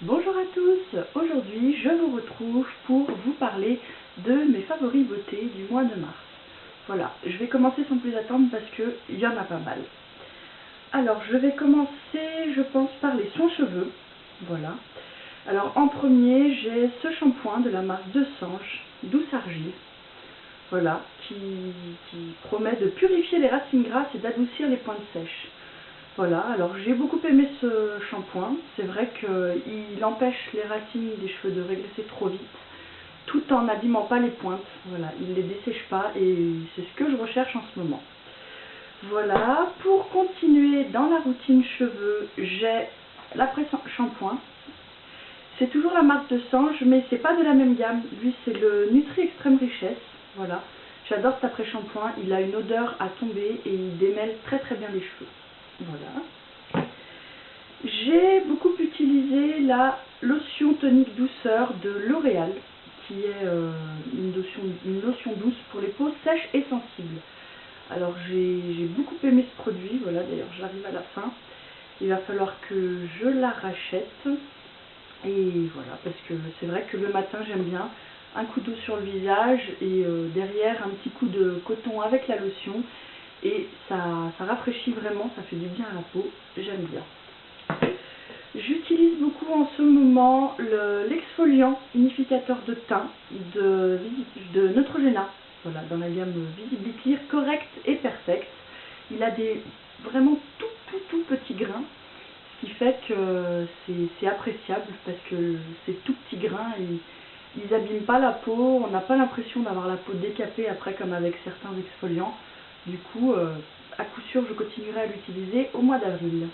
Bonjour à tous, aujourd'hui je vous retrouve pour vous parler de mes favoris beauté du mois de mars. Voilà, je vais commencer sans plus attendre parce qu'il y en a pas mal. Alors je vais commencer je pense par les soins cheveux, voilà. Alors en premier j'ai ce shampoing de la marque De Sange, Douce Argile, voilà, qui promet de purifier les racines grasses et d'adoucir les pointes sèches. Voilà, alors j'ai beaucoup aimé ce shampoing. C'est vrai qu'il empêche les racines des cheveux de régresser trop vite, tout en n'abîmant pas les pointes. Voilà, il ne les dessèche pas et c'est ce que je recherche en ce moment. Voilà, pour continuer dans la routine cheveux, j'ai l'après-shampoing. C'est toujours la marque De Sange, mais c'est pas de la même gamme. Lui, c'est le Nutri Extrême Richesse. Voilà, j'adore cet après-shampoing. Il a une odeur à tomber et il démêle très très bien les cheveux. Voilà. J'ai beaucoup utilisé la lotion tonique douceur de L'Oréal, qui est une lotion douce pour les peaux sèches et sensibles. Alors j'ai beaucoup aimé ce produit, voilà, d'ailleurs j'arrive à la fin. Il va falloir que je la rachète. Et voilà, parce que c'est vrai que le matin j'aime bien un coup d'eau sur le visage et derrière un petit coup de coton avec la lotion. Et ça rafraîchit vraiment, ça fait du bien à la peau, j'aime bien. J'utilise beaucoup en ce moment l'exfoliant unificateur de teint de Neutrogena, voilà, dans la gamme Visible Clear Correct et Perfect. Il a des vraiment tout petits grains, ce qui fait que c'est appréciable parce que ces tout petits grains, ils n'abîment pas la peau, on n'a pas l'impression d'avoir la peau décapée après comme avec certains exfoliants. Du coup, à coup sûr, je continuerai à l'utiliser au mois d'avril.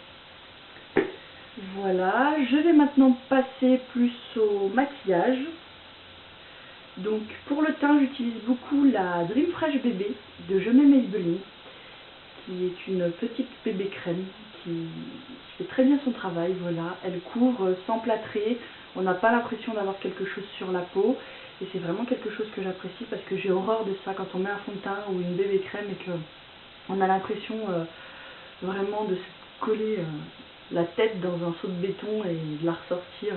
Voilà, je vais maintenant passer plus au maquillage. Donc pour le teint, j'utilise beaucoup la Dream Fresh Bébé de Je m'aime Maybelline, qui est une petite bébé crème qui fait très bien son travail. Voilà, elle couvre sans plâtrer, on n'a pas l'impression d'avoir quelque chose sur la peau. Et c'est vraiment quelque chose que j'apprécie parce que j'ai horreur de ça quand on met un fond de teint ou une bébé crème et que on a l'impression vraiment de se coller la tête dans un seau de béton et de la ressortir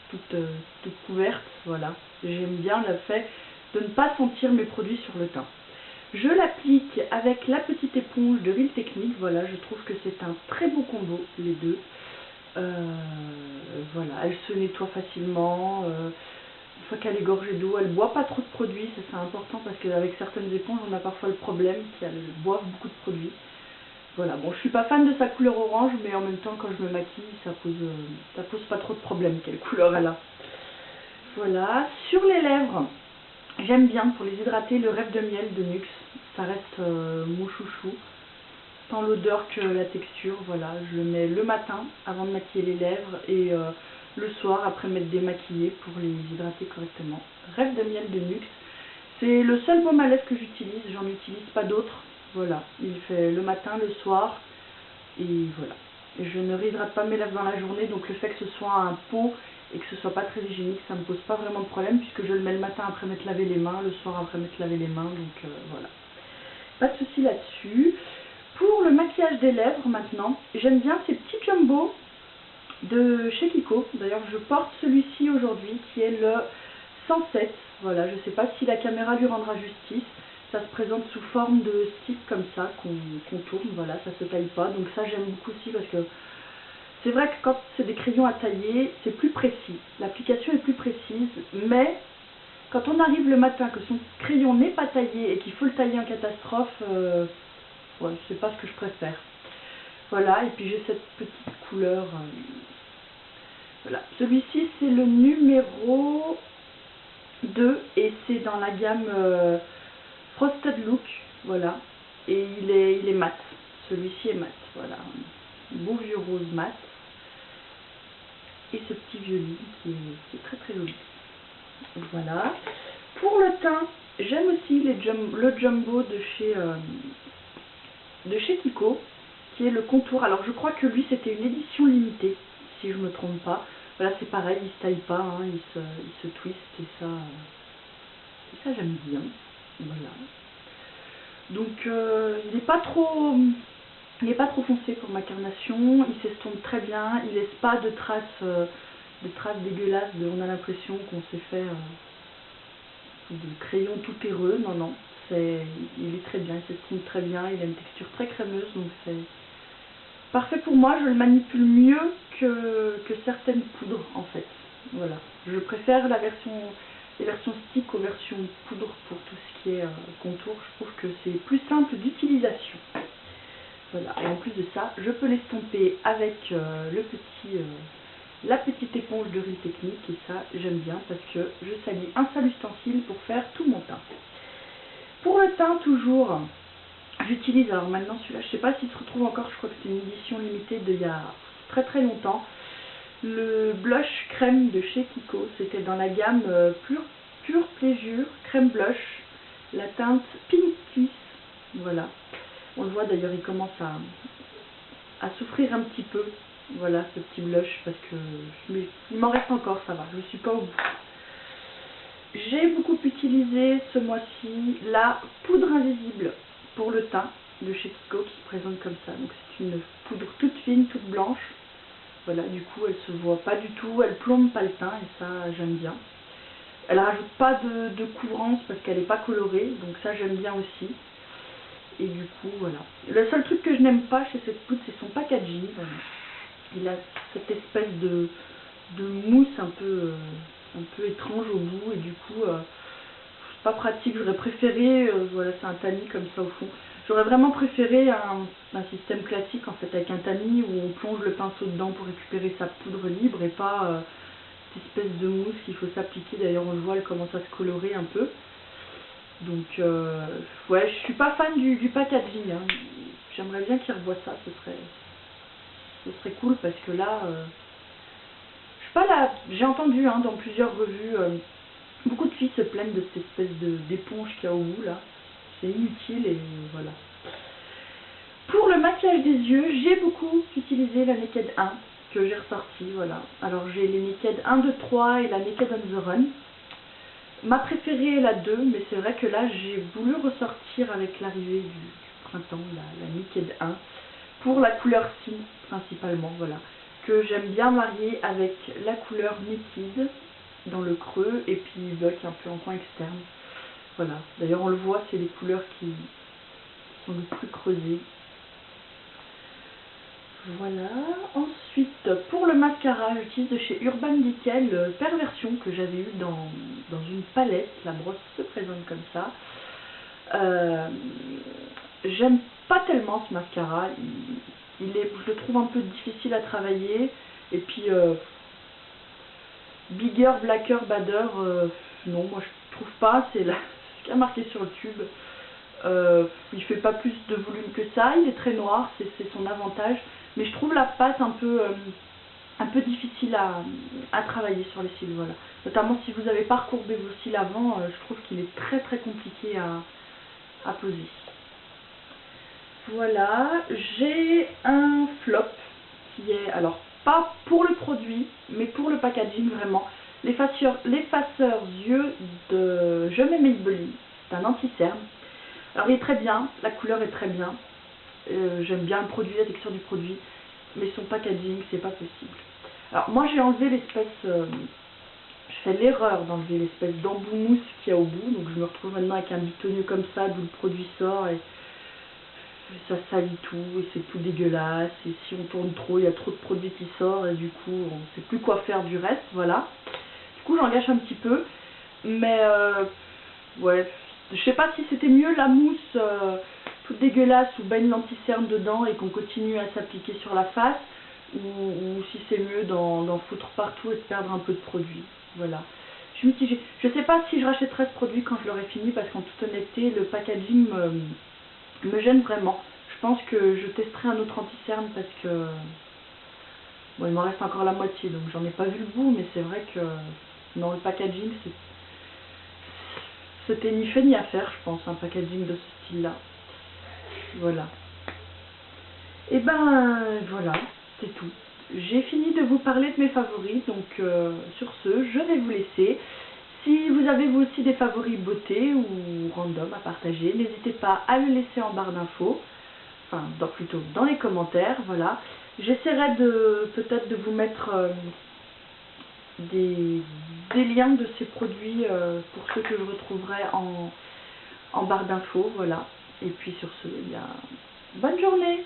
toute couverte. Voilà, j'aime bien le fait de ne pas sentir mes produits sur le teint. Je l'applique avec la petite éponge de Real Technique. Voilà, je trouve que c'est un très beau combo, les deux. Voilà, elle se nettoie facilement. Une fois qu'elle est gorgée d'eau, elle ne boit pas trop de produits, ça c'est important parce qu'avec certaines éponges on a parfois le problème qu'elles boivent beaucoup de produits. Voilà, bon je suis pas fan de sa couleur orange, mais en même temps quand je me maquille ça pose pas trop de problème quelle couleur elle a. Voilà, sur les lèvres, j'aime bien pour les hydrater le Rêve de Miel de NYX, ça reste mon chouchou. Tant l'odeur que la texture, voilà, je le mets le matin avant de maquiller les lèvres et le soir après m'être démaquillée pour les hydrater correctement. Rêve de Miel de NYX, c'est le seul baume à lèvres que j'utilise, j'en utilise pas d'autres. Voilà, il fait le matin, le soir et voilà. Et je ne réhydrate pas mes lèvres dans la journée, donc le fait que ce soit un pot et que ce soit pas très hygiénique, ça me pose pas vraiment de problème puisque je le mets le matin après m'être lavé les mains, le soir après m'être lavé les mains, donc voilà. Pas de souci là-dessus. Pour le maquillage des lèvres maintenant, j'aime bien ces petits jumbo de chez Kiko. D'ailleurs je porte celui-ci aujourd'hui qui est le 107. Voilà, je ne sais pas si la caméra lui rendra justice. Ça se présente sous forme de stick comme ça qu'on tourne, voilà, ça se taille pas. Donc ça j'aime beaucoup aussi parce que c'est vrai que quand c'est des crayons à tailler, c'est plus précis. L'application est plus précise, mais quand on arrive le matin que son crayon n'est pas taillé et qu'il faut le tailler en catastrophe, ouais, c'est pas ce que je préfère. Voilà, et puis j'ai cette petite couleur. Voilà, celui-ci c'est le numéro 2 et c'est dans la gamme Frosted Look. Voilà, et il est mat. Celui-ci est mat. Voilà, un beau vieux rose mat. Et ce petit violet qui est très très joli. Voilà. Pour le teint, j'aime aussi le jumbo de chez Kiko, qui est le contour. Alors je crois que lui c'était une édition limitée, si je ne me trompe pas. Voilà, c'est pareil, il se taille pas, hein, il se twist et ça j'aime bien. Voilà. Donc il n'est pas trop foncé pour ma carnation, il s'estompe très bien, il laisse pas de traces de traces dégueulasses, on a l'impression qu'on s'est fait de crayon tout terreux. Non, non, il est très bien, il s'estime très bien, il a une texture très crémeuse, donc c'est parfait pour moi. Je le manipule mieux que certaines poudres en fait. Voilà, je préfère les versions stick aux versions poudre pour tout ce qui est contour. Je trouve que c'est plus simple d'utilisation. Voilà, et en plus de ça, je peux l'estomper avec la petite éponge de Real Techniques, et ça j'aime bien parce que je salis un seul ustensile pour faire tout mon teint. Pour le teint toujours, j'utilise, alors maintenant celui-là, je ne sais pas s'il se retrouve encore, je crois que c'est une édition limitée d'il y a très très longtemps. Le blush crème de chez Kiko, c'était dans la gamme Pure Pleasure crème blush, la teinte Pink Kiss, voilà. On le voit d'ailleurs, il commence à souffrir un petit peu, voilà, ce petit blush, parce que il m'en reste encore, ça va, je ne suis pas au bout. J'ai beaucoup utilisé ce mois-ci la poudre invisible pour le teint de chez Kiko, qui se présente comme ça. Donc c'est une poudre toute fine, toute blanche. Voilà, du coup elle se voit pas du tout, elle plombe pas le teint, et ça j'aime bien. Elle rajoute pas de couvrance parce qu'elle n'est pas colorée, donc ça j'aime bien aussi. Et du coup voilà. Le seul truc que je n'aime pas chez cette poudre, c'est son packaging. Il a cette espèce de mousse un peu étrange au bout, et du coup c'est pas pratique. J'aurais préféré, voilà, c'est un tamis comme ça au fond. J'aurais vraiment préféré un système classique en fait, avec un tamis où on plonge le pinceau dedans pour récupérer sa poudre libre, et pas cette espèce de mousse qu'il faut s'appliquer. D'ailleurs on le voit, elle commence à se colorer un peu. Donc ouais, je suis pas fan du packaging, hein. J'aimerais bien qu'ils revoient ça, ce serait cool, parce que là, je sais pas, là, j'ai entendu dans plusieurs revues, beaucoup de filles se plaignent de cette espèce d'éponge qu'il y a au bout là. C'est inutile, et voilà. Pour le maquillage des yeux, j'ai beaucoup utilisé la Naked 1 que j'ai ressorti, voilà. Alors j'ai les Naked 1, 2, 3 et la Naked on the Run. Ma préférée est la 2, mais c'est vrai que là j'ai voulu ressortir avec l'arrivée du printemps, la Naked 1, pour la couleur fine principalement, voilà. Que j'aime bien marier avec la couleur Naked dans le creux, et puis Buck un peu en coin externe. Voilà, d'ailleurs on le voit, c'est les couleurs qui sont le plus creusées. Voilà, ensuite pour le mascara, j'utilise de chez Urban Decay Perversion que j'avais eu dans une palette. La brosse se présente comme ça. J'aime pas tellement ce mascara, je le trouve un peu difficile à travailler, et puis Bigger, Blacker, Badder, non, moi je trouve pas, c'est ce qui a marqué sur le tube. Il fait pas plus de volume que ça, il est très noir, c'est son avantage, mais je trouve la pâte un peu difficile à travailler sur les cils, voilà. Notamment si vous n'avez pas recourbé vos cils avant, je trouve qu'il est très très compliqué à poser. Voilà, j'ai un flop qui est, alors pas pour le produit, mais pour le packaging vraiment. L'effaceur yeux de Je m'aime Maybelline, c'est un anti-cerne. Alors il est très bien, la couleur est très bien, j'aime bien le produit, la texture du produit, mais son packaging c'est pas possible. Alors moi j'ai enlevé l'espèce, je fais l'erreur d'enlever l'espèce d'embout mousse qu'il y a au bout, donc je me retrouve maintenant avec un bitonneux comme ça d'où le produit sort, et ça salit tout, et c'est tout dégueulasse, et si on tourne trop, il y a trop de produits qui sortent, et du coup on ne sait plus quoi faire du reste, voilà. Du coup j'en gâche un petit peu, mais ouais, je sais pas si c'était mieux la mousse toute dégueulasse où ben une anti-cerne dedans et qu'on continue à s'appliquer sur la face, ou si c'est mieux d'en foutre partout et de perdre un peu de produit, voilà. Je suis mitigée. Je sais pas si je rachèterai ce produit quand je l'aurai fini, parce qu'en toute honnêteté le packaging me gêne vraiment. Je pense que je testerai un autre anti-cerne, parce que bon, il m'en reste encore la moitié, donc j'en ai pas vu le bout, mais c'est vrai que dans le packaging c'était ni fait ni à faire, je pense, un packaging de ce style là. Voilà. Et ben voilà, c'est tout. J'ai fini de vous parler de mes favoris, donc sur ce, je vais vous laisser. Si vous avez vous aussi des favoris beauté ou random à partager, n'hésitez pas à le laisser en barre d'infos, enfin plutôt dans les commentaires, voilà. J'essaierai peut-être de vous mettre des liens de ces produits pour ceux que je retrouverai en barre d'infos, voilà. Et puis sur ce, eh bien, bonne journée!